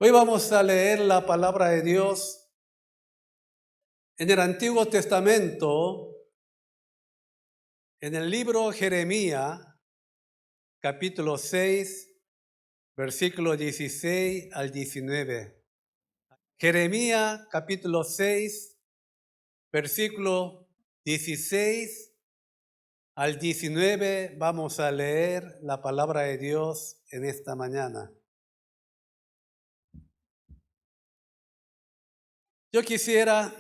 Hoy vamos a leer la palabra de Dios en el Antiguo Testamento, en el libro Jeremías, capítulo 6, versículo 16 al 19. Jeremías, capítulo 6, versículo 16 al 19, vamos a leer la palabra de Dios en esta mañana. Yo quisiera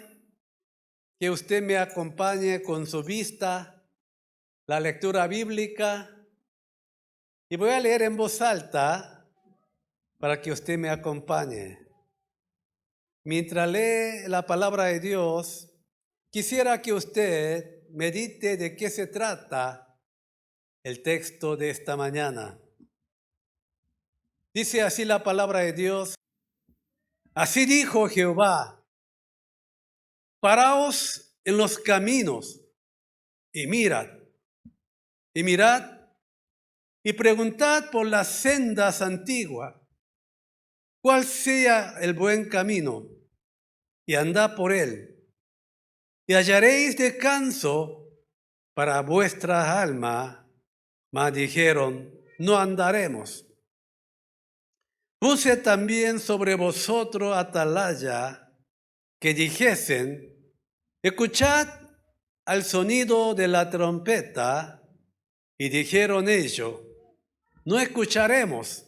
que usted me acompañe con su vista, la lectura bíblica, y voy a leer en voz alta para que usted me acompañe. Mientras lee la palabra de Dios, quisiera que usted medite de qué se trata el texto de esta mañana. Dice así la palabra de Dios: así dijo Jehová, paraos en los caminos y mirad, y preguntad por las sendas antiguas, cuál sea el buen camino, y andad por él, y hallaréis descanso para vuestras almas. Mas dijeron: no andaremos. Puse también sobre vosotros atalaya, que dijesen: escuchad al sonido de la trompeta. Y dijeron ellos: no escucharemos.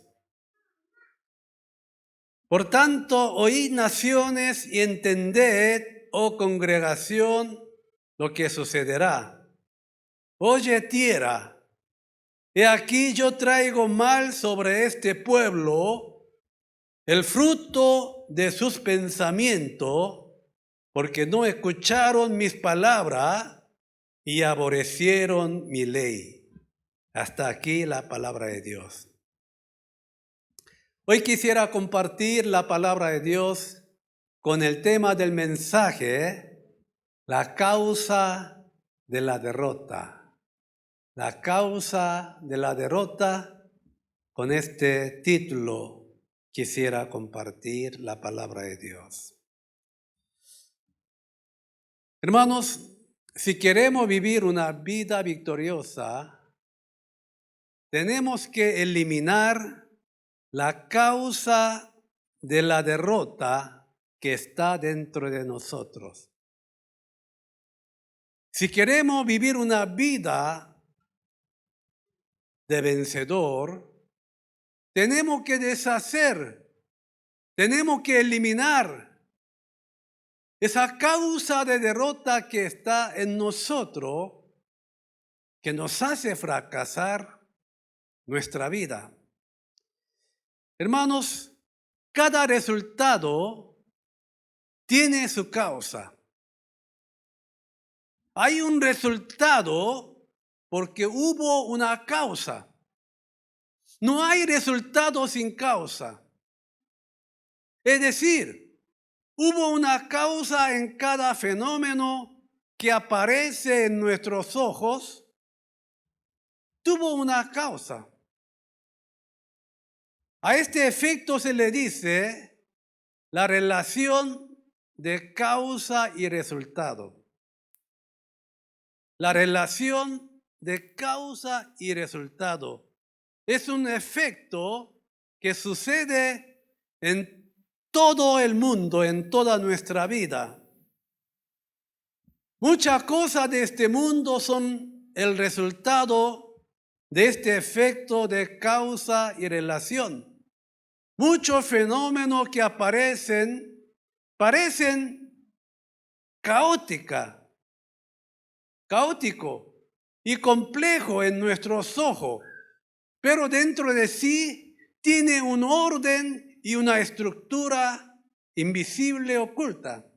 Por tanto, oíd naciones y entended, oh congregación, lo que sucederá. Oye tierra, he aquí yo traigo mal sobre este pueblo, el fruto de sus pensamientos, porque no escucharon mis palabras y aborrecieron mi ley. Hasta aquí la palabra de Dios. Hoy quisiera compartir la palabra de Dios con el tema del mensaje, la causa de la derrota. La causa de la derrota. Con este título quisiera compartir la palabra de Dios. Hermanos, si queremos vivir una vida victoriosa, tenemos que eliminar la causa de la derrota que está dentro de nosotros. Si queremos vivir una vida de vencedor, tenemos que deshacer, tenemos que eliminar esa causa de derrota que está en nosotros, que nos hace fracasar nuestra vida. Hermanos, cada resultado tiene su causa. Hay un resultado porque hubo una causa. No hay resultado sin causa. Es decir, hubo una causa en cada fenómeno que aparece en nuestros ojos. Tuvo una causa. A este efecto se le dice la relación de causa y resultado. La relación de causa y resultado es un efecto que sucede en todo el mundo, en toda nuestra vida. Muchas cosas de este mundo son el resultado de este efecto de causa y relación. Muchos fenómenos que parecen caótico y complejo en nuestros ojos, pero dentro de sí tiene un orden y una estructura invisible oculta.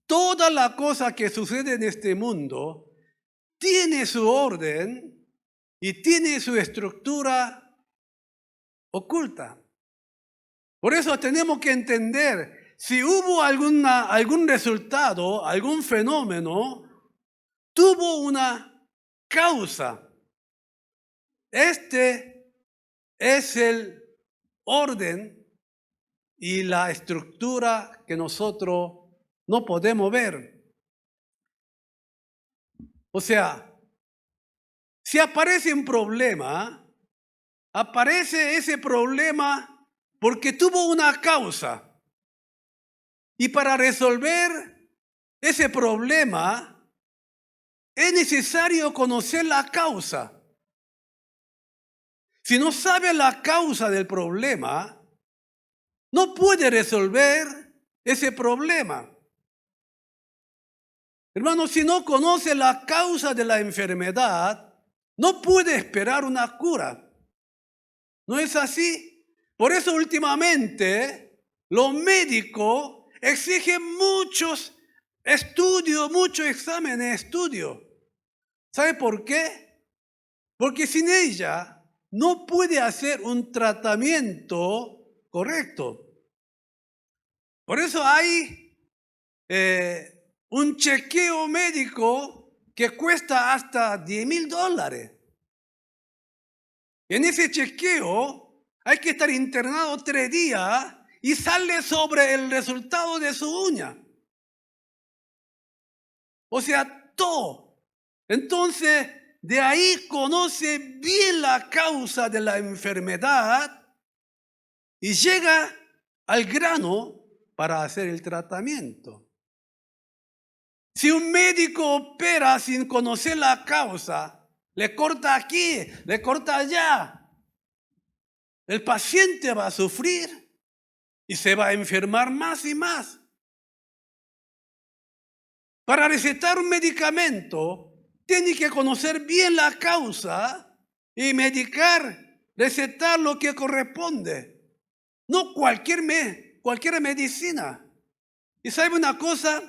Toda la cosa que sucede en este mundo tiene su orden y tiene su estructura oculta. Por eso tenemos que entender, si hubo algún resultado, algún fenómeno, tuvo una causa. Este es el orden y la estructura que nosotros no podemos ver. O sea, si aparece un problema, aparece ese problema porque tuvo una causa. Y para resolver ese problema es necesario conocer la causa. Si no sabe la causa del problema, no puede resolver ese problema. Hermano, si no conoce la causa de la enfermedad, no puede esperar una cura. ¿No es así? Por eso últimamente los médicos exigen muchos estudios, muchos exámenes de estudio. ¿Sabe por qué? Porque sin ella no puede hacer un tratamiento correcto. Por eso hay un chequeo médico que cuesta hasta $10,000. En ese chequeo hay que estar internado 3 días y sale sobre el resultado de su uña. O sea, todo. Entonces, de ahí conoce bien la causa de la enfermedad y llega al grano para hacer el tratamiento. Si un médico opera sin conocer la causa, le corta aquí, le corta allá, el paciente va a sufrir y se va a enfermar más y más. Para recetar un medicamento, tiene que conocer bien la causa y recetar lo que corresponde. No cualquier medicina. ¿Y sabe una cosa?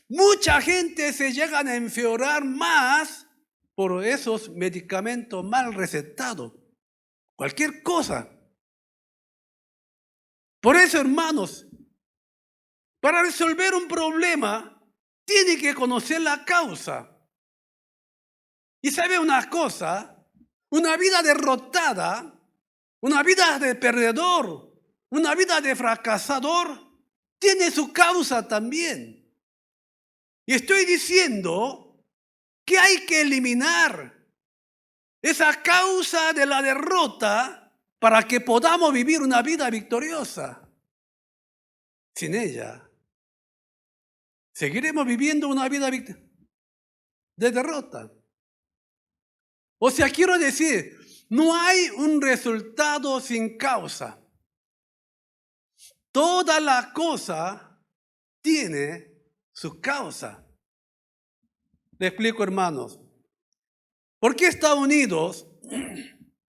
Mucha gente se llega a enfermar más por esos medicamentos mal recetados. Cualquier cosa. Por eso, hermanos, para resolver un problema, tiene que conocer la causa. Y sabe una cosa, una vida derrotada, una vida de perdedor, una vida de fracasador, tiene su causa también. Y estoy diciendo que hay que eliminar esa causa de la derrota para que podamos vivir una vida victoriosa. Sin ella, seguiremos viviendo una vida de derrota. O sea, quiero decir, no hay un resultado sin causa. Toda la cosa tiene su causa. Le explico, hermanos. ¿Por qué Estados Unidos,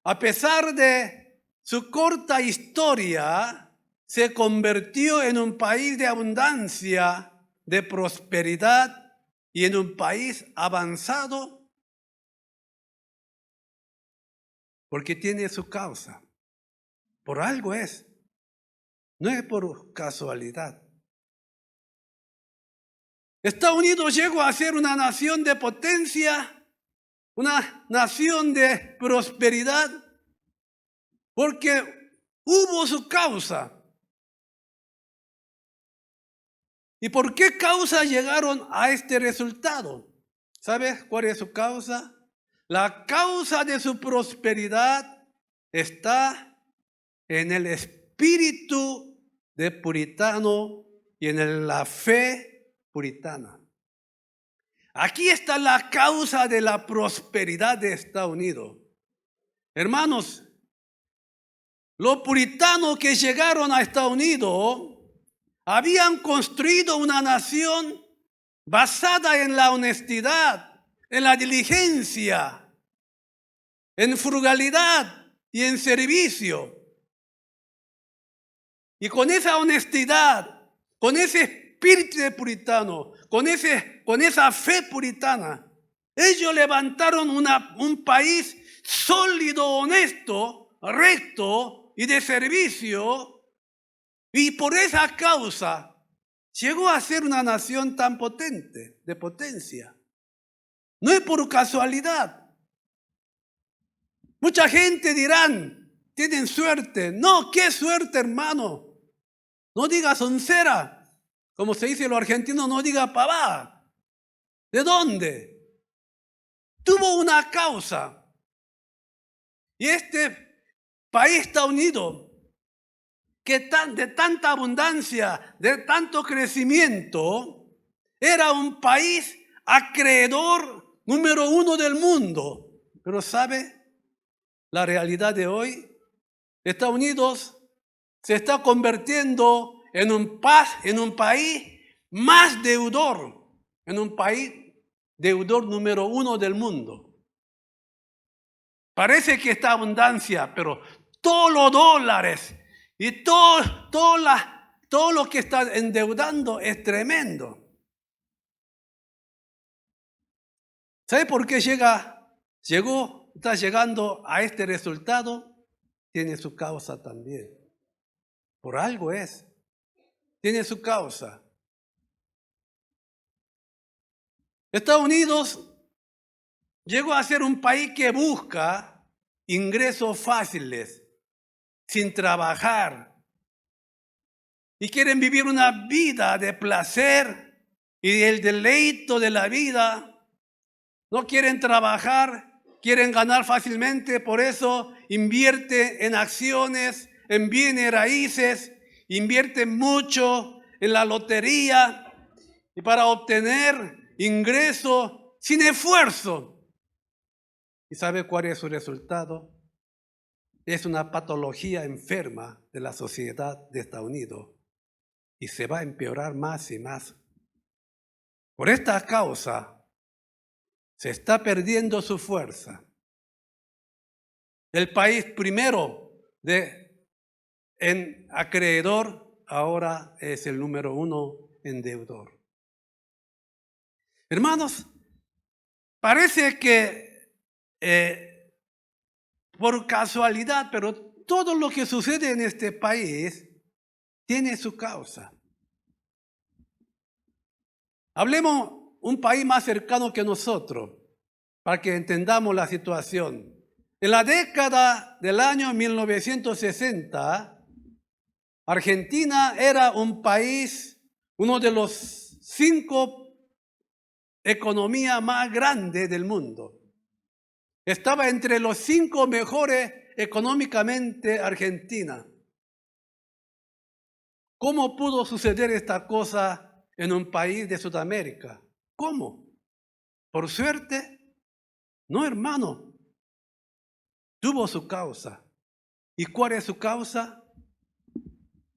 a pesar de su corta historia, se convirtió en un país de abundancia, de prosperidad y en un país avanzado? Porque tiene su causa. Por algo es. No es por casualidad. Estados Unidos llegó a ser una nación de potencia, una nación de prosperidad, porque hubo su causa. ¿Y por qué causa llegaron a este resultado? ¿Sabes cuál es su causa? La causa de su prosperidad está en el espíritu de puritano y en la fe puritana. Aquí está la causa de la prosperidad de Estados Unidos. Hermanos, los puritanos que llegaron a Estados Unidos habían construido una nación basada en la honestidad, en la diligencia, en frugalidad y en servicio. Y con esa honestidad, con ese espíritu de puritano, con esa fe puritana, ellos levantaron un país sólido, honesto, recto y de servicio. Y por esa causa llegó a ser una nación tan potente, de potencia. No es por casualidad. Mucha gente dirán, tienen suerte. No, qué suerte, hermano. No diga soncera, como se dice en los argentinos, no diga pavada. ¿De dónde? Tuvo una causa. Y este país está unido, que de tanta abundancia, de tanto crecimiento, era un país acreedor número 1 del mundo. Pero ¿sabe? La realidad de hoy, Estados Unidos se está convirtiendo en un país más deudor, en un país deudor número 1 del mundo. Parece que está abundancia, pero todos los dólares y todo lo que está endeudando es tremendo. ¿Sabe por qué está llegando a este resultado? Tiene su causa también. Por algo es. Tiene su causa. Estados Unidos llegó a ser un país que busca ingresos fáciles, sin trabajar. Y quieren vivir una vida de placer y el deleito de la vida. No quieren trabajar, quieren ganar fácilmente, por eso invierte en acciones, en bienes raíces, invierte mucho en la lotería y para obtener ingreso sin esfuerzo. ¿Y sabe cuál es su resultado? Es una patología enferma de la sociedad de Estados Unidos y se va a empeorar más y más. Por esta causa se está perdiendo su fuerza. El país primero en acreedor ahora es el número 1 en deudor. Hermanos, parece que por casualidad, pero todo lo que sucede en este país tiene su causa. Hablemos un país más cercano que nosotros, para que entendamos la situación. En la década del año 1960, Argentina era un país, uno de los 5 economías más grandes del mundo. Estaba entre los 5 mejores económicamente Argentina. ¿Cómo pudo suceder esta cosa en un país de Sudamérica? ¿Cómo? ¿Por suerte? No, hermano. Tuvo su causa. ¿Y cuál es su causa?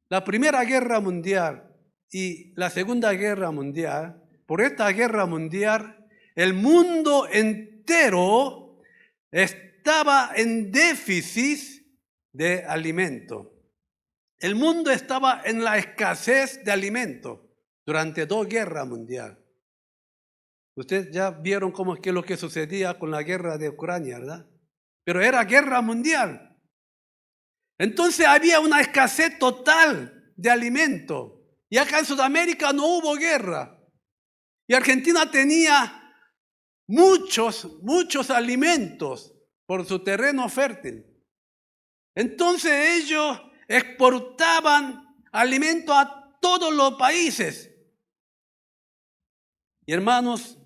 La Primera Guerra Mundial y la Segunda Guerra Mundial. Por esta guerra mundial, el mundo entero estaba en déficit de alimento. El mundo estaba en la escasez de alimento durante 2 guerras mundiales. Ustedes ya vieron cómo es que lo que sucedía con la guerra de Ucrania, ¿verdad? Pero era guerra mundial. Entonces había una escasez total de alimento. Y acá en Sudamérica no hubo guerra. Y Argentina tenía muchos alimentos por su terreno fértil. Entonces ellos exportaban alimentos a todos los países. Y hermanos,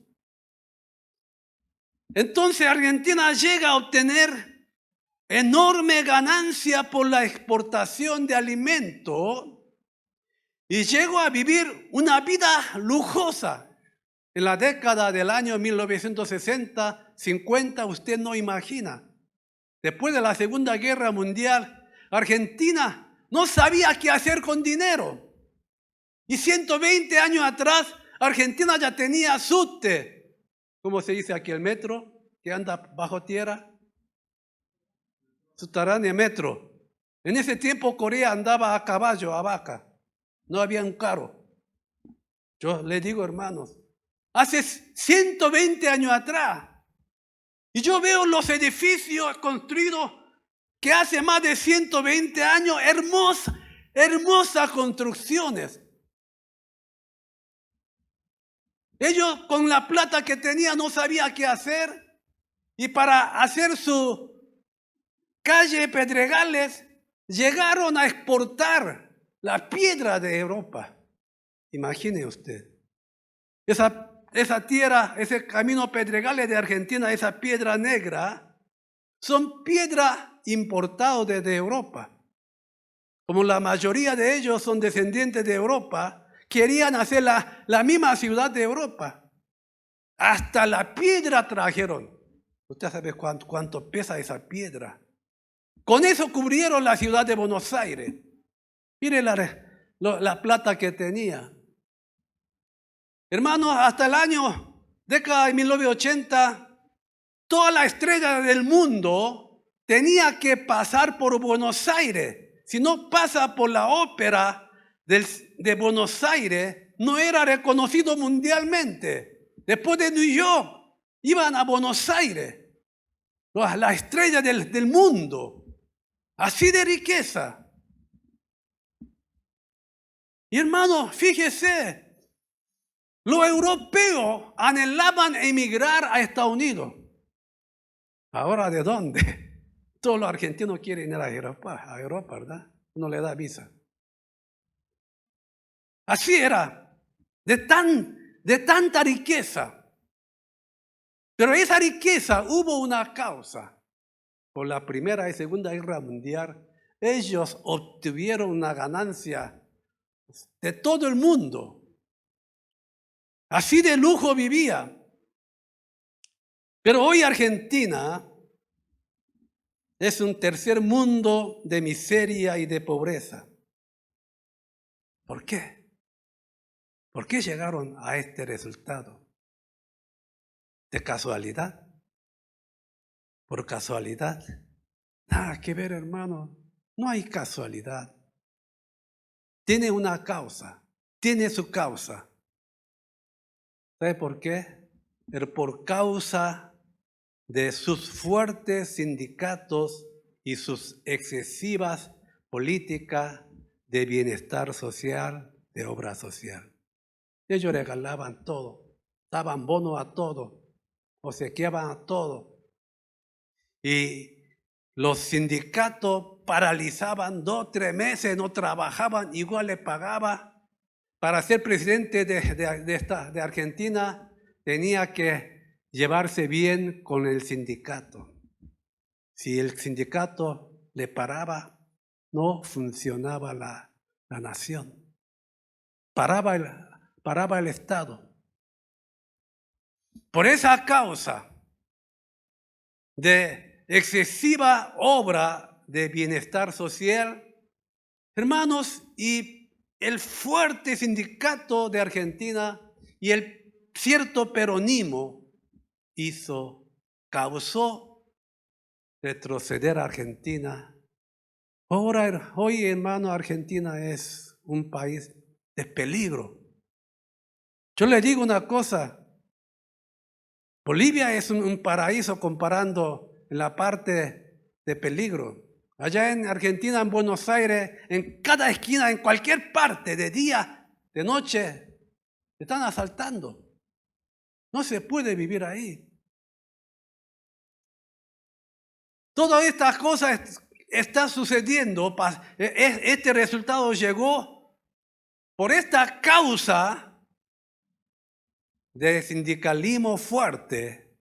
entonces Argentina llega a obtener enorme ganancia por la exportación de alimentos y llegó a vivir una vida lujosa. En la década del año 1960, 50, usted no imagina. Después de la Segunda Guerra Mundial, Argentina no sabía qué hacer con dinero. Y 120 años atrás, Argentina ya tenía subte, como se dice aquí el metro, que anda bajo tierra. Subterráneo metro. En ese tiempo Corea andaba a caballo, a vaca. No había un carro. Yo le digo, hermanos, hace 120 años atrás. Y yo veo los edificios construidos que hace más de 120 años, hermosas construcciones. Ellos con la plata que tenían no sabían qué hacer. Y para hacer su calle Pedregales, llegaron a exportar la piedra de Europa. Imagine usted. Esa tierra, ese camino pedregales de Argentina, esa piedra negra, son piedras importadas desde Europa. Como la mayoría de ellos son descendientes de Europa, querían hacer la misma ciudad de Europa. Hasta la piedra trajeron. Usted sabe cuánto pesa esa piedra. Con eso cubrieron la ciudad de Buenos Aires. Mire la plata que tenía. Hermanos, hasta década de 1980, toda la estrella del mundo tenía que pasar por Buenos Aires. Si no pasa por la ópera de Buenos Aires, no era reconocido mundialmente. Después de New York, iban a Buenos Aires. La estrella del mundo. Así de riqueza. Y hermanos, fíjese. Los europeos anhelaban emigrar a Estados Unidos. ¿Ahora de dónde? Todos los argentinos quieren ir a Europa, ¿verdad? No le da visa. Así era, de tanta riqueza. Pero esa riqueza hubo una causa. Por la Primera y Segunda Guerra Mundial, ellos obtuvieron una ganancia de todo el mundo. Así de lujo vivía. Pero hoy Argentina es un tercer mundo de miseria y de pobreza. ¿Por qué? ¿Por qué llegaron a este resultado? ¿De casualidad? ¿Por casualidad? Nada que ver, hermano. No hay casualidad. Tiene una causa. Tiene su causa. ¿Sabe por qué? Pero por causa de sus fuertes sindicatos y sus excesivas políticas de bienestar social, de obra social. Ellos regalaban todo, daban bono a todo, obsequiaban a todo. Y los sindicatos paralizaban 2 o 3 meses, no trabajaban, igual le pagaba. Para ser presidente de Argentina tenía que llevarse bien con el sindicato. Si el sindicato le paraba, no funcionaba la nación. Paraba el Estado. Por esa causa de excesiva obra de bienestar social, hermanos, y el fuerte sindicato de Argentina y el cierto peronismo causó retroceder a Argentina. Hoy, hermano, Argentina es un país de peligro. Yo le digo una cosa, Bolivia es un paraíso comparando en la parte de peligro. Allá en Argentina, en Buenos Aires, en cada esquina, en cualquier parte, de día, de noche, están asaltando. No se puede vivir ahí. Todas estas cosas están sucediendo. Este resultado llegó por esta causa de sindicalismo fuerte,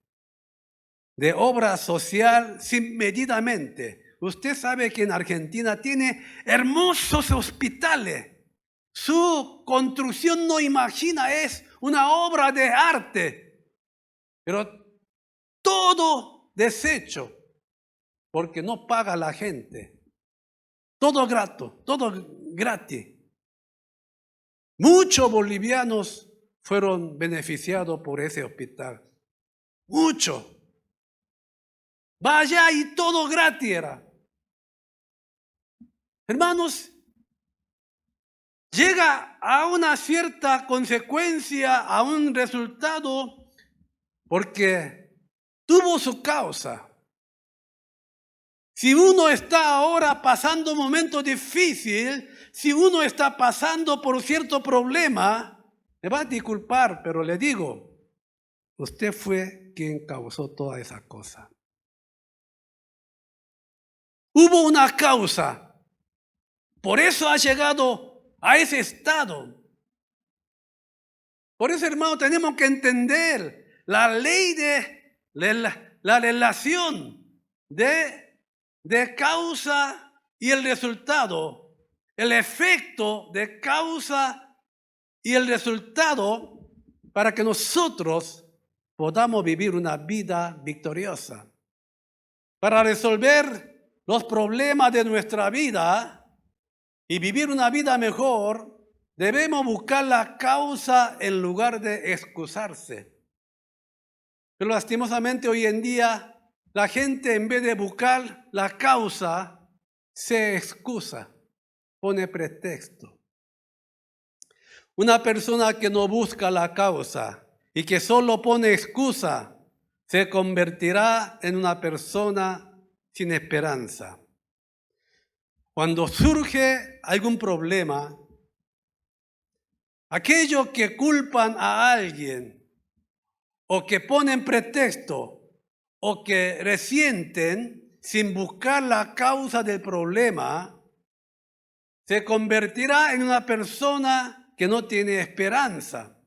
de obra social sin medidamente. Usted sabe que en Argentina tiene hermosos hospitales. Su construcción no imagina, es una obra de arte. Pero todo deshecho, porque no paga la gente. Todo gratis. Muchos bolivianos fueron beneficiados por ese hospital. Muchos. Vaya y todo gratis era. Hermanos, llega a una cierta consecuencia, a un resultado, porque tuvo su causa. Si uno está ahora pasando un momento difícil, si uno está pasando por cierto problema, me va a disculpar, pero le digo, usted fue quien causó toda esa cosa. Hubo una causa. Por eso ha llegado a ese estado. Por eso, hermano, tenemos que entender la ley de la relación de causa y el resultado, el efecto de causa y el resultado para que nosotros podamos vivir una vida victoriosa. Para resolver los problemas de nuestra vida y vivir una vida mejor, debemos buscar la causa en lugar de excusarse. Pero lastimosamente hoy en día la gente, en vez de buscar la causa, se excusa, pone pretexto. Una persona que no busca la causa y que solo pone excusa, se convertirá en una persona sin esperanza. Cuando surge algún problema, aquellos que culpan a alguien o que ponen pretexto o que resienten sin buscar la causa del problema, se convertirá en una persona que no tiene esperanza.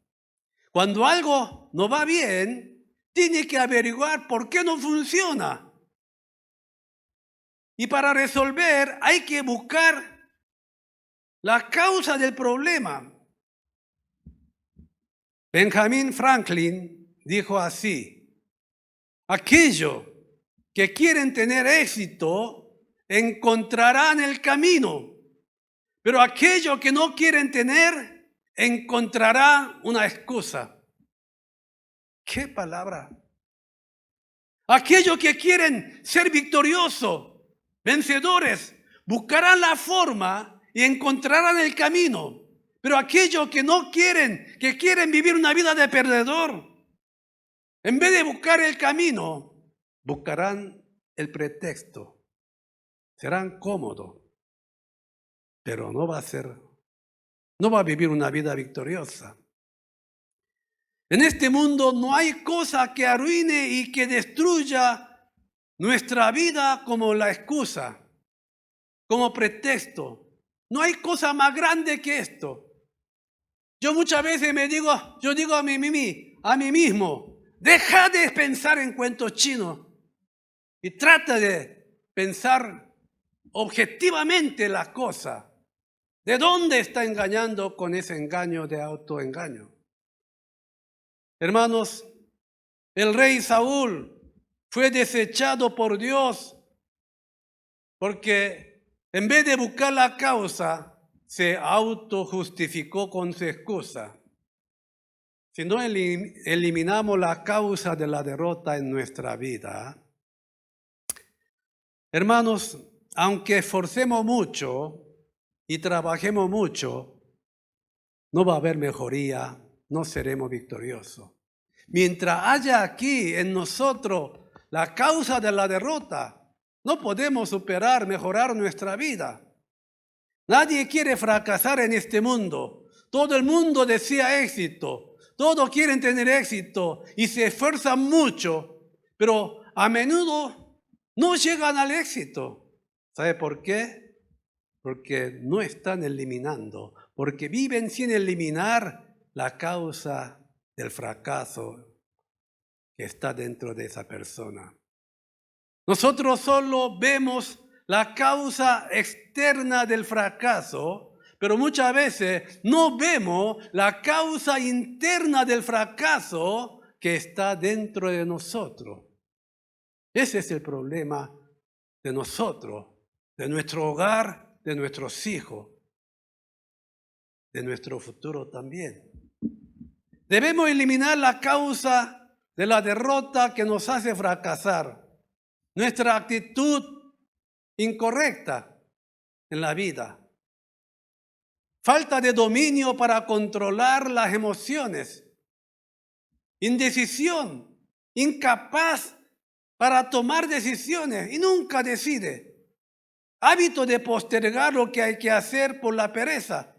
Cuando algo no va bien, tiene que averiguar por qué no funciona. Y para resolver hay que buscar la causa del problema. Benjamin Franklin dijo así: aquellos que quieren tener éxito encontrarán el camino, pero aquellos que no quieren tener encontrarán una excusa. ¿Qué palabra? Aquellos que quieren ser victoriosos, vencedores, buscarán la forma y encontrarán el camino. Pero aquellos que no quieren, que quieren vivir una vida de perdedor, en vez de buscar el camino, buscarán el pretexto. Serán cómodos, pero no va a vivir una vida victoriosa. En este mundo no hay cosa que arruine y que destruya nuestra vida como la excusa, como pretexto. No hay cosa más grande que esto. Yo muchas veces yo digo a mí mismo, deja de pensar en cuentos chinos y trata de pensar objetivamente las cosas. ¿De dónde está engañando con ese engaño de autoengaño? Hermanos, el rey Saúl fue desechado por Dios porque en vez de buscar la causa, se autojustificó con su excusa. Si no eliminamos la causa de la derrota en nuestra vida, hermanos, aunque esforcemos mucho y trabajemos mucho, no va a haber mejoría, no seremos victoriosos. Mientras haya aquí en nosotros la causa de la derrota, no podemos mejorar nuestra vida. Nadie quiere fracasar en este mundo. Todo el mundo desea éxito. Todos quieren tener éxito y se esfuerzan mucho, pero a menudo no llegan al éxito. ¿Sabe por qué? Porque no están eliminando, porque viven sin eliminar la causa del fracaso que está dentro de esa persona. Nosotros solo vemos la causa externa del fracaso, pero muchas veces no vemos la causa interna del fracaso que está dentro de nosotros. Ese es el problema de nosotros, de nuestro hogar, de nuestros hijos, de nuestro futuro también. Debemos eliminar la causa de la derrota que nos hace fracasar, nuestra actitud incorrecta en la vida, falta de dominio para controlar las emociones, indecisión, incapaz para tomar decisiones y nunca decide, hábito de postergar lo que hay que hacer por la pereza,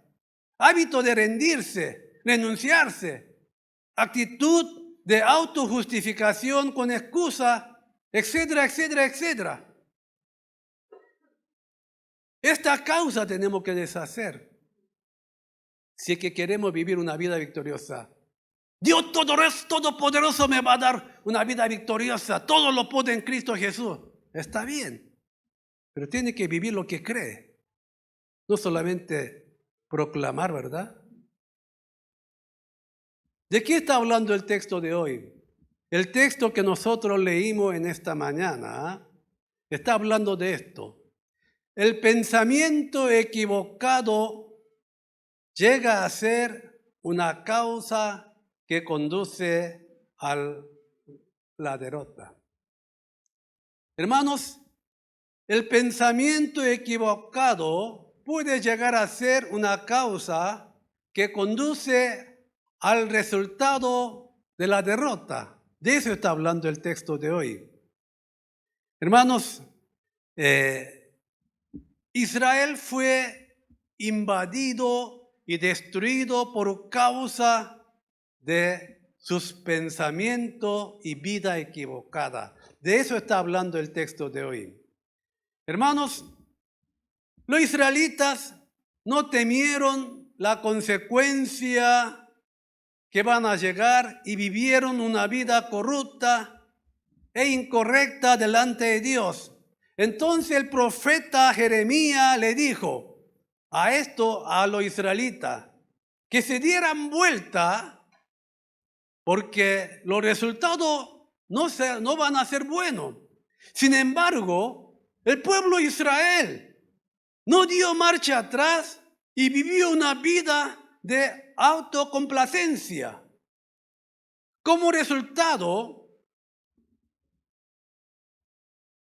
hábito de rendirse, renunciarse, actitud de autojustificación con excusa, etcétera, etcétera, etcétera. Esta causa tenemos que deshacer. si es que queremos vivir una vida victoriosa. Dios Todopoderoso me va a dar una vida victoriosa. Todo lo puede en Cristo Jesús. Está bien, pero tiene que vivir lo que cree. No solamente proclamar, ¿verdad? ¿De qué está hablando el texto de hoy? El texto que nosotros leímos en esta mañana está hablando de esto. El pensamiento equivocado llega a ser una causa que conduce a la derrota. Hermanos, el pensamiento equivocado puede llegar a ser una causa que conduce al resultado de la derrota. De eso está hablando el texto de hoy. Hermanos, Israel fue invadido y destruido por causa de sus pensamientos y vida equivocada. De eso está hablando el texto de hoy. Hermanos, los israelitas no temieron la consecuencia que van a llegar y vivieron una vida corrupta e incorrecta delante de Dios. Entonces el profeta Jeremías le dijo a los israelitas que se dieran vuelta porque los resultados no van a ser buenos. Sin embargo, el pueblo de Israel no dio marcha atrás y vivió una vida de autocomplacencia. Como resultado,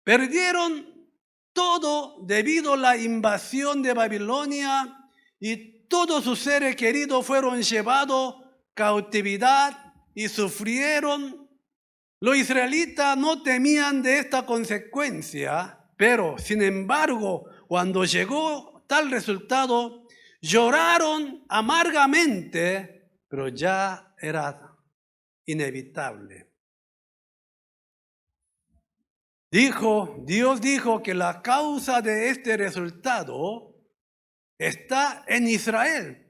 perdieron todo debido a la invasión de Babilonia y todos sus seres queridos fueron llevados a cautividad y sufrieron. Los israelitas no temían de esta consecuencia, pero sin embargo, cuando llegó tal resultado, lloraron amargamente, pero ya era inevitable. Dios dijo que la causa de este resultado está en Israel.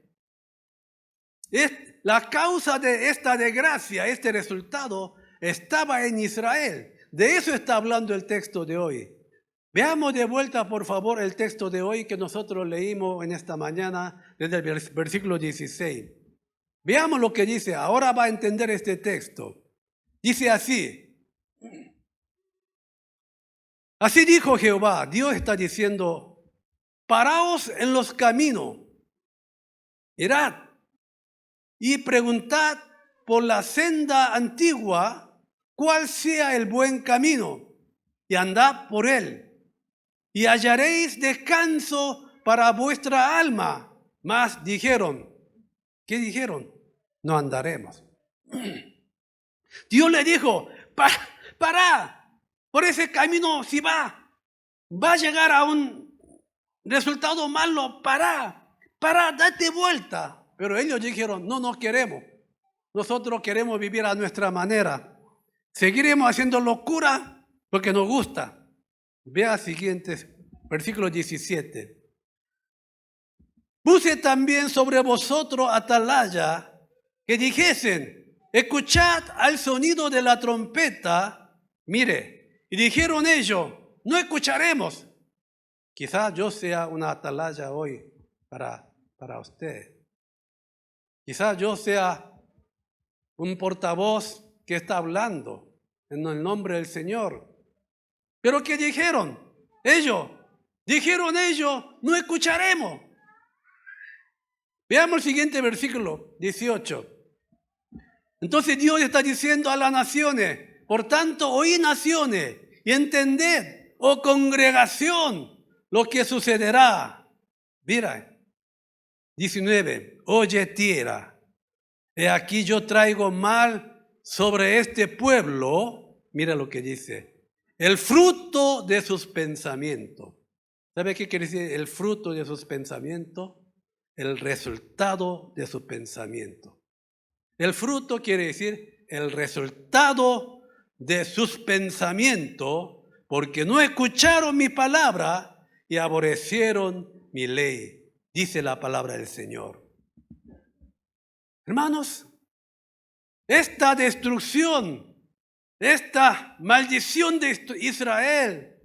La causa de esta desgracia, este resultado, estaba en Israel. De eso está hablando el texto de hoy. Veamos de vuelta, por favor, el texto de hoy que nosotros leímos en esta mañana, desde el versículo 16. Veamos lo que dice. Ahora va a entender este texto. Dice así. Así dijo Jehová, Dios está diciendo, paraos en los caminos, mirad y preguntad por la senda antigua cuál sea el buen camino y andad por él y hallaréis descanso para vuestra alma. Mas dijeron, ¿qué dijeron? No andaremos. Dios le dijo, pará. Por ese camino, si va a llegar a un resultado malo, pará, date vuelta. Pero ellos dijeron, no queremos. Nosotros queremos vivir a nuestra manera. Seguiremos haciendo locura porque nos gusta. Vea siguiente, versículo 17. Puse también sobre vosotros atalaya que dijesen, escuchad al sonido de la trompeta, mire. Y dijeron ellos, no escucharemos. Quizás yo sea una atalaya hoy para usted. Quizás yo sea un portavoz que está hablando en el nombre del Señor. Pero ¿qué dijeron? Dijeron ellos, no escucharemos. Veamos el siguiente versículo, 18. Entonces Dios está diciendo a las naciones, por tanto, oí naciones y entended, oh congregación, lo que sucederá. Mira, 19, oye tierra, he aquí yo traigo mal sobre este pueblo, mira lo que dice, el fruto de sus pensamientos. ¿Sabe qué quiere decir el fruto de sus pensamientos? El resultado de su pensamiento. El fruto quiere decir el resultado de sus pensamientos, porque no escucharon mi palabra y aborrecieron mi ley, dice la palabra del Señor. Hermanos, esta destrucción, esta maldición de Israel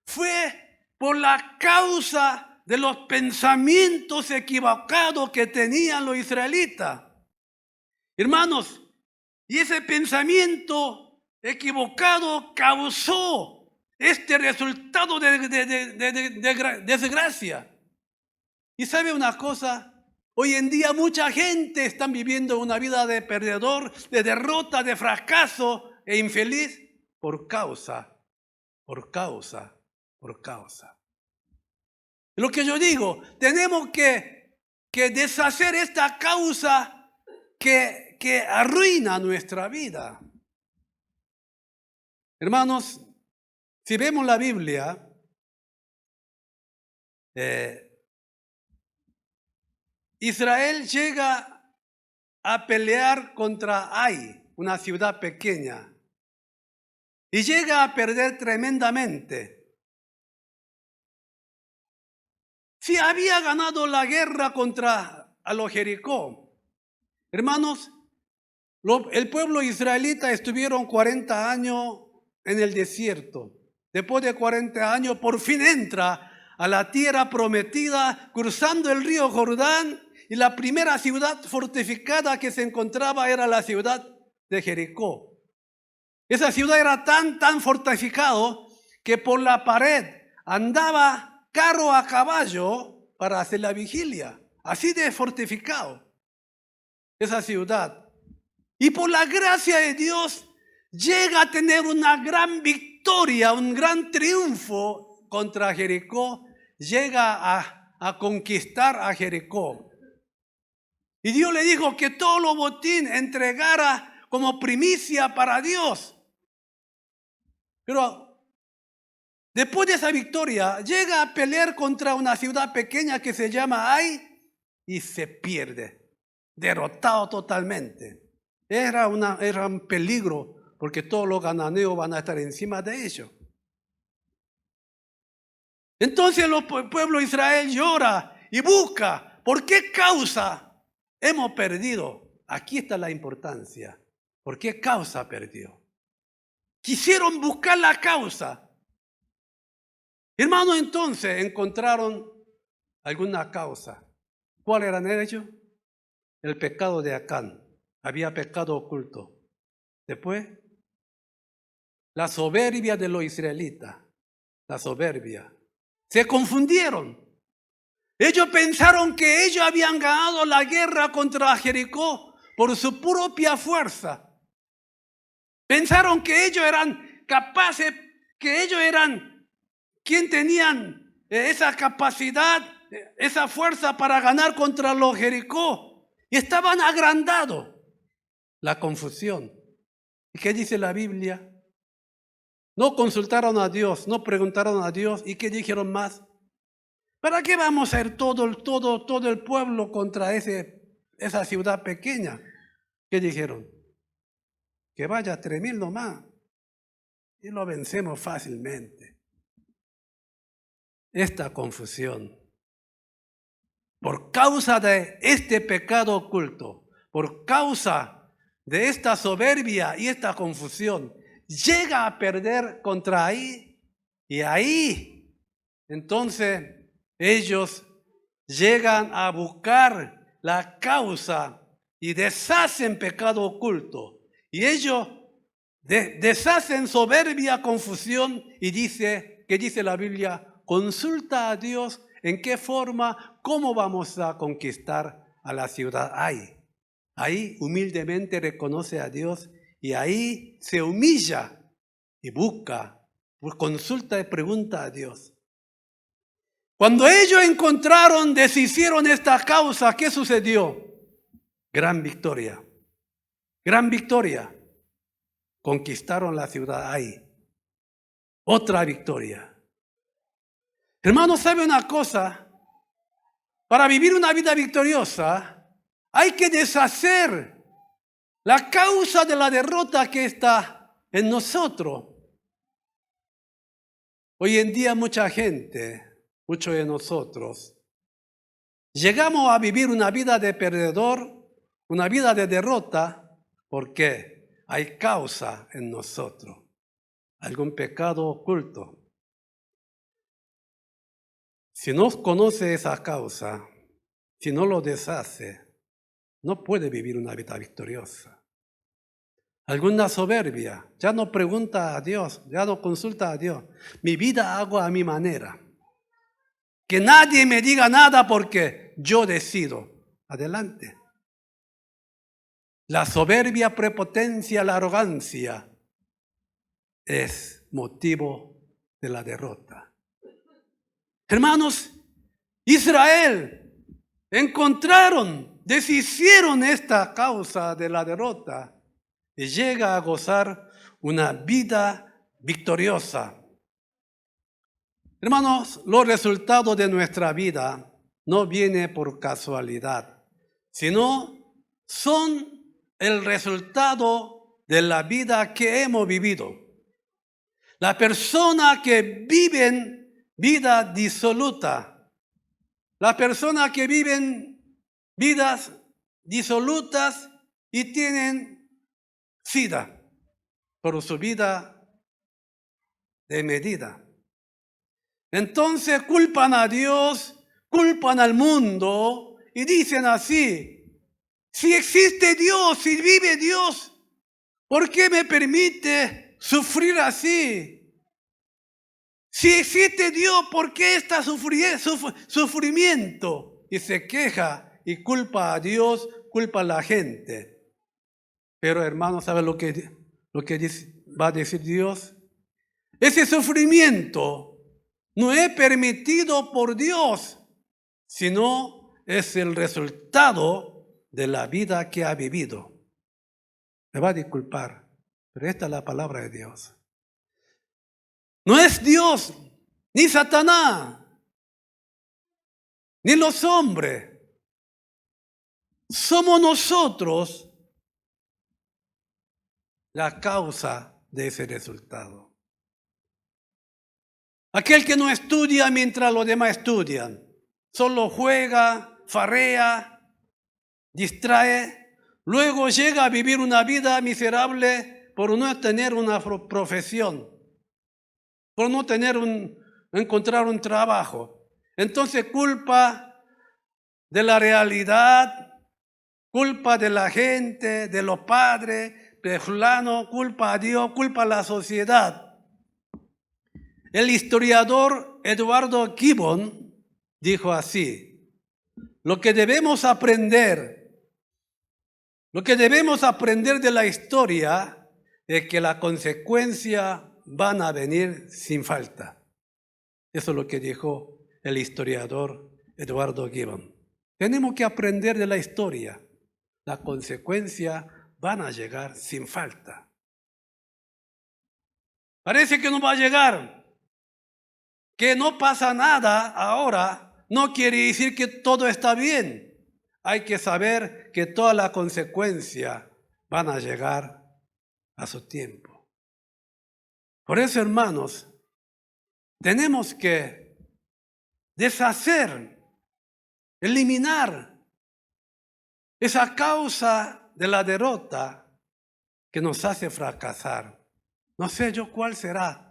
fue por la causa de los pensamientos equivocados que tenían los israelitas. Hermanos, y ese pensamiento equivocado causó este resultado de desgracia. Y sabe una cosa, hoy en día mucha gente está viviendo una vida de perdedor, de derrota, de fracaso e infeliz por causa. Lo que yo digo, tenemos que deshacer esta causa que arruina nuestra vida. Hermanos, si vemos la Biblia, Israel llega a pelear contra Ai, una ciudad pequeña, y llega a perder tremendamente. Si había ganado la guerra contra a los Jericó, hermanos, el pueblo israelita estuvieron 40 años en el desierto. Después de 40 años, por fin entra a la tierra prometida, cruzando el río Jordán, y la primera ciudad fortificada que se encontraba era la ciudad de Jericó. Esa ciudad era tan fortificada que por la pared andaba carro a caballo para hacer la vigilia. Así de fortificado esa ciudad. Y por la gracia de Dios llega a tener una gran victoria, un gran triunfo contra Jericó. Llega a conquistar a Jericó. Y Dios le dijo que todo lo botín entregara como primicia para Dios. Pero después de esa victoria, llega a pelear contra una ciudad pequeña que se llama Ai y se pierde, derrotado totalmente. Era un peligro porque todos los cananeos van a estar encima de ellos. Entonces el pueblo de Israel llora y busca. ¿Por qué causa hemos perdido? Aquí está la importancia. ¿Por qué causa perdió? Quisieron buscar la causa. Hermanos, entonces encontraron alguna causa. ¿Cuál eran ellos? El pecado de Acán. Había pecado oculto. Después, la soberbia de los israelitas. La soberbia. Se confundieron. Ellos pensaron que ellos habían ganado la guerra contra Jericó por su propia fuerza. Pensaron que ellos eran capaces, que ellos eran quien tenían esa capacidad, esa fuerza para ganar contra los Jericó. Y estaban agrandados. La confusión. ¿Y qué dice la Biblia? No consultaron a Dios, no preguntaron a Dios. ¿Y qué dijeron más? ¿Para qué vamos a ir todo el pueblo contra esa ciudad pequeña? ¿Qué dijeron? Que vaya 3,000 nomás y lo vencemos fácilmente. Esta confusión, por causa de este pecado oculto, por causa de esta soberbia y esta confusión, llega a perder contra Ai, y ahí entonces ellos llegan a buscar la causa y deshacen pecado oculto. Y ellos deshacen soberbia, confusión, y ¿qué dice la Biblia? Consulta a Dios en qué forma, cómo vamos a conquistar a la ciudad Ai. Ahí humildemente reconoce a Dios y ahí se humilla y busca, consulta y pregunta a Dios. Cuando ellos deshicieron esta causa, ¿qué sucedió? Gran victoria. Gran victoria. Conquistaron la ciudad Ai. Otra victoria. Hermanos, ¿sabe una cosa? Para vivir una vida victoriosa, hay que deshacer la causa de la derrota que está en nosotros. Hoy en día mucha gente, muchos de nosotros, llegamos a vivir una vida de perdedor una vida de derrota, porque hay causa en nosotros, algún pecado oculto. Si no conoce esa causa, si no lo deshace, no puede vivir una vida victoriosa. Alguna soberbia, ya no pregunta a Dios, ya no consulta a Dios. Mi vida hago a mi manera. Que nadie me diga nada porque yo decido. Adelante. La soberbia, prepotencia, la arrogancia es motivo de la derrota. Hermanos, Israel deshicieron esta causa de la derrota y llega a gozar una vida victoriosa. Hermanos, los resultados de nuestra vida no vienen por casualidad, sino son el resultado de la vida que hemos vivido. La persona que viven vida disoluta, la persona que viven vidas disolutas y tienen SIDA por su vida de medida. Entonces culpan a Dios, culpan al mundo y dicen así: si existe Dios, si vive Dios, ¿por qué me permite sufrir así? Si existe Dios, ¿por qué está sufrimiento? Y se queja y culpa a Dios, culpa a la gente. Pero hermano, ¿sabe lo que va a decir Dios? Ese sufrimiento no es permitido por Dios, sino es el resultado de la vida que ha vivido. Me va a disculpar, pero esta es la palabra de Dios. No es Dios, ni Satanás, ni los hombres. Somos nosotros la causa de ese resultado. Aquel que no estudia mientras los demás estudian, solo juega, farrea, distrae, luego llega a vivir una vida miserable por no tener una profesión, por no encontrar un trabajo. Entonces culpa de la realidad, culpa de la gente, de los padres, de fulano, culpa a Dios, culpa a la sociedad. El historiador Eduardo Gibbon dijo así: lo que debemos aprender de la historia es que las consecuencias van a venir sin falta. Eso es lo que dijo el historiador Eduardo Gibbon. Tenemos que aprender de la historia. Las consecuencias van a llegar sin falta. Parece que no va a llegar. Que no pasa nada ahora no quiere decir que todo está bien. Hay que saber que todas las consecuencias van a llegar a su tiempo. Por eso, hermanos, tenemos que deshacer, eliminar esa causa de la derrota que nos hace fracasar. No sé yo cuál será.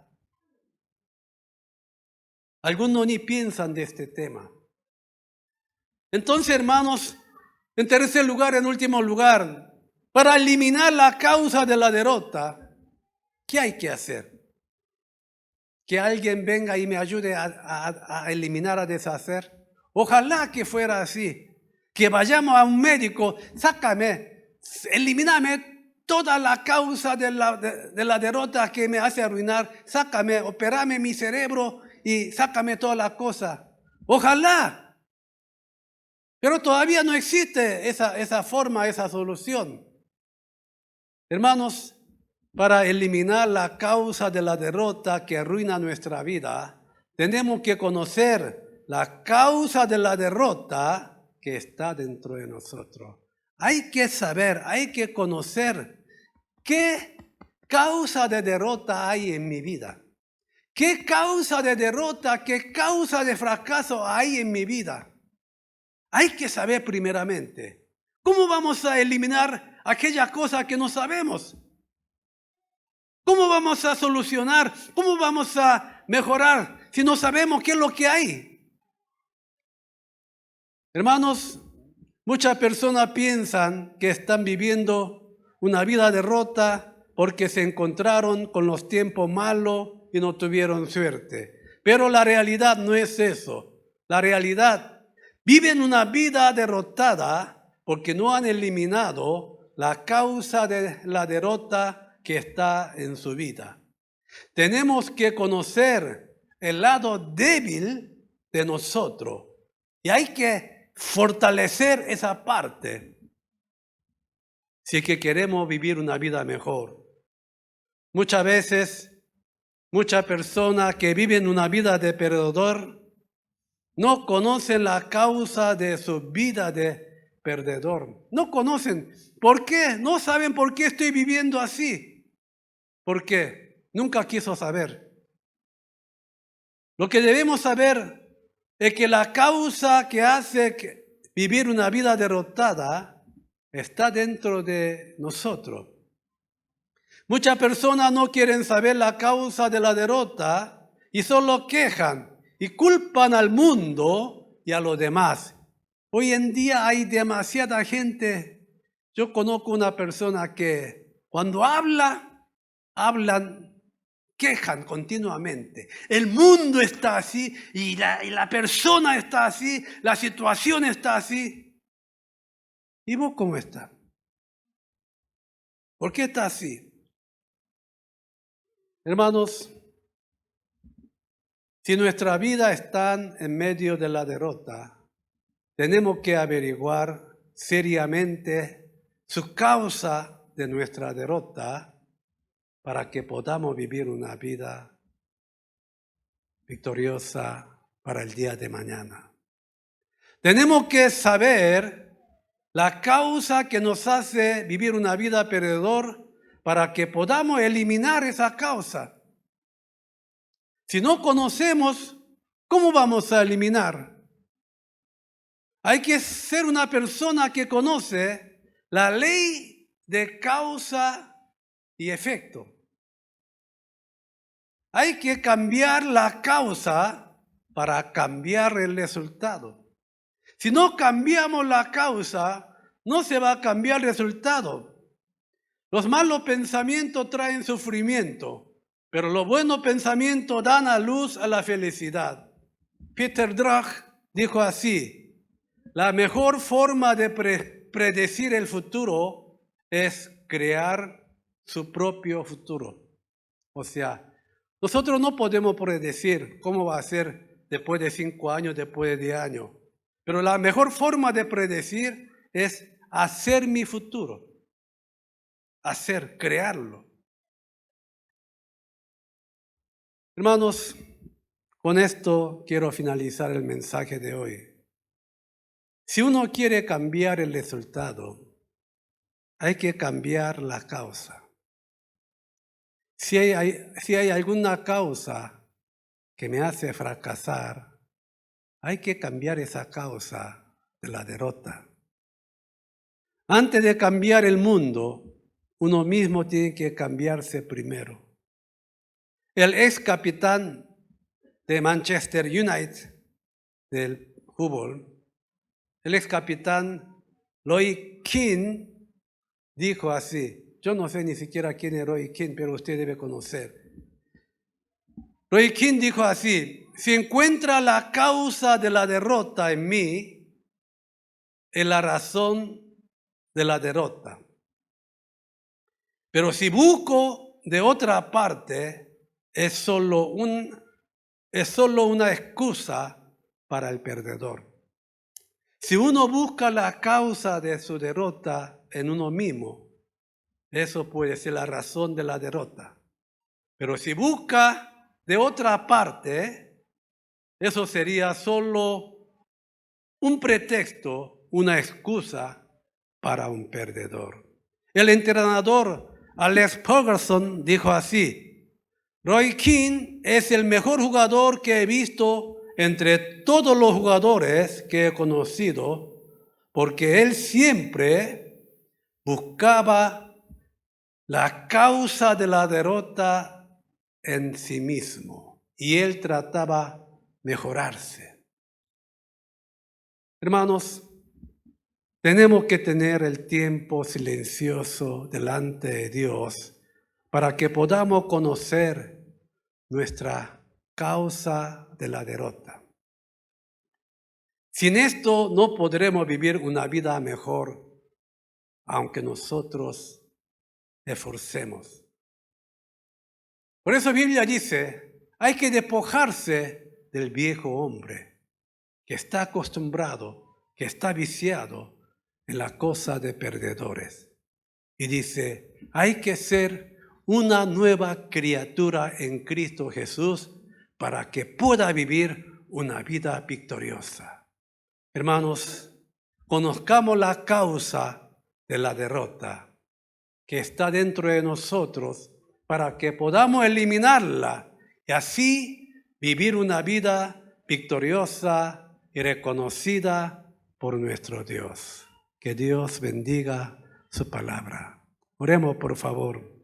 Algunos ni piensan de este tema. Entonces, hermanos, en tercer lugar, en último lugar, para eliminar la causa de la derrota, ¿qué hay que hacer? Que alguien venga y me ayude a eliminar, a deshacer. Ojalá que fuera así. Que vayamos a un médico, elimíname toda la causa de la derrota que me hace arruinar. Operame mi cerebro y sácame todas las cosas. Ojalá. Pero todavía no existe esa forma, esa solución. Hermanos, para eliminar la causa de la derrota que arruina nuestra vida, tenemos que conocer la causa de la derrota que está dentro de nosotros. Hay que saber, hay que conocer qué causa de derrota hay en mi vida. ¿Qué causa de derrota, qué causa de fracaso hay en mi vida? Hay que saber primeramente. ¿Cómo vamos a eliminar aquella cosa que no sabemos? ¿Cómo vamos a solucionar? ¿Cómo vamos a mejorar si no sabemos qué es lo que hay? Hermanos, muchas personas piensan que están viviendo una vida de derrota porque se encontraron con los tiempos malos y no tuvieron suerte. Pero la realidad no es eso. La realidad, viven una vida derrotada porque no han eliminado la causa de la derrota que está en su vida. Tenemos que conocer el lado débil de nosotros y hay que fortalecer esa parte si es que queremos vivir una vida mejor. Muchas veces, muchas personas que viven una vida de perdedor no conocen la causa de su vida de perdedor. No conocen. ¿Por qué? No saben por qué estoy viviendo así. ¿Por qué? Nunca quiso saber. Lo que debemos saber es que la causa que hace vivir una vida derrotada está dentro de nosotros. Muchas personas no quieren saber la causa de la derrota y solo quejan y culpan al mundo y a los demás. Hoy en día hay demasiada gente. Yo conozco una persona que cuando hablan, quejan continuamente. El mundo está así y la persona está así, la situación está así. ¿Y vos cómo estás? ¿Por qué está así? Hermanos, si nuestra vida está en medio de la derrota, tenemos que averiguar seriamente su causa de nuestra derrota para que podamos vivir una vida victoriosa para el día de mañana. Tenemos que saber la causa que nos hace vivir una vida perdedor para que podamos eliminar esa causa. Si no conocemos, ¿cómo vamos a eliminar? Hay que ser una persona que conoce la ley de causa y efecto. Hay que cambiar la causa para cambiar el resultado. Si no cambiamos la causa, no se va a cambiar el resultado. Los malos pensamientos traen sufrimiento, pero los buenos pensamientos dan a luz a la felicidad. Peter Drucker dijo así: la mejor forma de predecir el futuro es crear su propio futuro. O sea, nosotros no podemos predecir cómo va a ser después de 5 años, después de 10 años. Pero la mejor forma de predecir es hacer mi futuro. Crearlo. Hermanos, con esto quiero finalizar el mensaje de hoy. Si uno quiere cambiar el resultado, hay que cambiar la causa. Si hay alguna causa que me hace fracasar, hay que cambiar esa causa de la derrota. Antes de cambiar el mundo, uno mismo tiene que cambiarse primero. El ex capitán de Manchester United, del fútbol, el ex capitán Roy Keane, dijo así. Yo no sé ni siquiera quién es Roy Keane, pero usted debe conocer. Roy Keane dijo así: si encuentra la causa de la derrota en mí, es la razón de la derrota. Pero si busco de otra parte, es solo una excusa para el perdedor. Si uno busca la causa de su derrota en uno mismo, eso puede ser la razón de la derrota. Pero si busca de otra parte, eso sería solo un pretexto, una excusa para un perdedor. El entrenador Alex Ferguson dijo así: Roy Keane es el mejor jugador que he visto entre todos los jugadores que he conocido, porque él siempre buscaba la causa de la derrota en sí mismo y él trataba de mejorarse. Hermanos, tenemos que tener el tiempo silencioso delante de Dios para que podamos conocer nuestra causa de la derrota. Sin esto no podremos vivir una vida mejor, aunque nosotros esforcemos. Por eso la Biblia dice, hay que despojarse del viejo hombre que está acostumbrado, que está viciado en la cosa de perdedores. Y dice, hay que ser una nueva criatura en Cristo Jesús para que pueda vivir una vida victoriosa. Hermanos, conozcamos la causa de la derrota que está dentro de nosotros para que podamos eliminarla y así vivir una vida victoriosa y reconocida por nuestro Dios. Que Dios bendiga su palabra. Oremos, por favor.